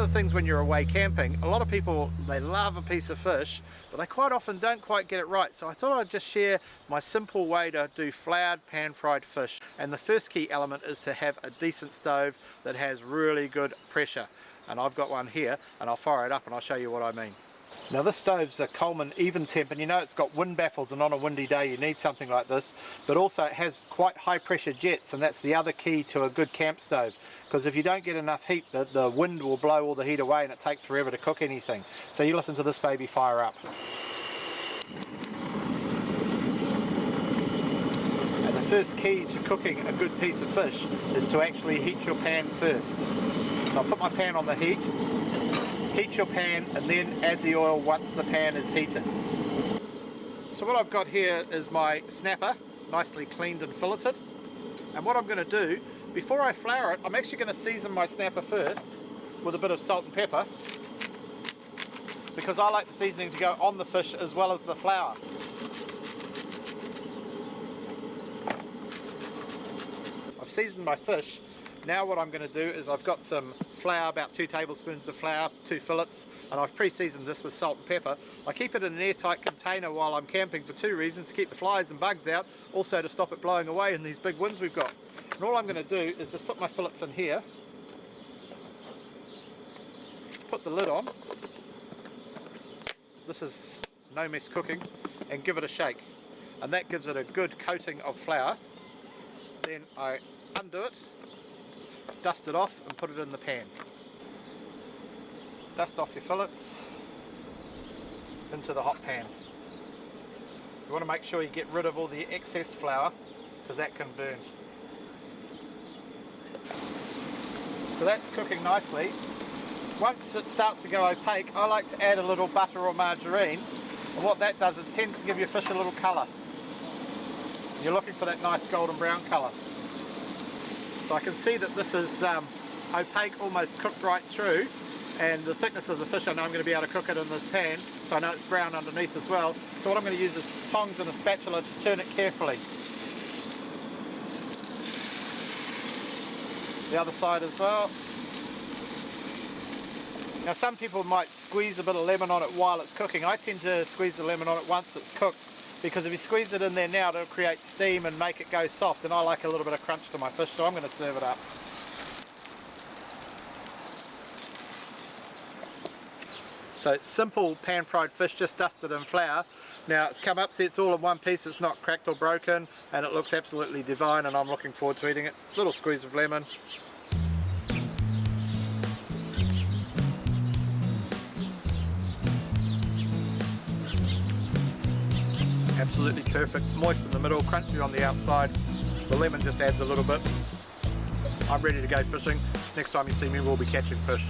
of the things when you're away camping, a lot of people, they love a piece of fish, but they quite often don't quite get it right. So I thought I'd just share my simple way to do floured pan-fried fish. And the first key element is to have a decent stove that has really good pressure. And I've got one here, and I'll fire it up and I'll show you what I mean. Now this stove's a Coleman even temp, and you know it's got wind baffles, and on a windy day you need something like this, but also it has quite high pressure jets, and that's the other key to a good camp stove, because if you don't get enough heat, the wind will blow all the heat away and it takes forever to cook anything. So you listen to this baby fire up. And the first key to cooking a good piece of fish is to actually heat your pan first. So I'll put my pan on the heat. Heat your pan and then add the oil once the pan is heated. So what I've got here is my snapper, nicely cleaned and filleted. And what I'm going to do, before I flour it, I'm actually going to season my snapper first with a bit of salt and pepper, because I like the seasoning to go on the fish as well as the flour. I've seasoned my fish. Now what I'm going to do is I've got some flour, about 2 tablespoons of flour, 2 fillets, and I've pre-seasoned this with salt and pepper. I keep it in an airtight container while I'm camping for 2 reasons: to keep the flies and bugs out, also to stop it blowing away in these big winds we've got. And all I'm going to do is just put my fillets in here, put the lid on, this is no mess cooking, and give it a shake, and that gives it a good coating of flour. Then I undo it, dust it off and put it in the pan. Dust off your fillets into the hot pan. You want to make sure you get rid of all the excess flour, because that can burn. So that's cooking nicely. Once it starts to go opaque, I like to add a little butter or margarine, and what that does is tends to give your fish a little colour. You're looking for that nice golden brown colour. So I can see that this is opaque, almost cooked right through, and the thickness of the fish, I know I'm going to be able to cook it in this pan, so I know it's brown underneath as well. So what I'm going to use is tongs and a spatula to turn it carefully. The other side as well. Now some people might squeeze a bit of lemon on it while it's cooking. I tend to squeeze the lemon on it once it's cooked, because if you squeeze it in there now, it'll create steam and make it go soft, and I like a little bit of crunch to my fish, so I'm going to serve it up. So it's simple pan-fried fish, just dusted in flour. Now it's come up, see it's all in one piece, it's not cracked or broken, and it looks absolutely divine, and I'm looking forward to eating it. Little squeeze of lemon. Absolutely perfect, moist in the middle, crunchy on the outside. The lemon just adds a little bit. I'm ready to go fishing. Next time you see me, we'll be catching fish.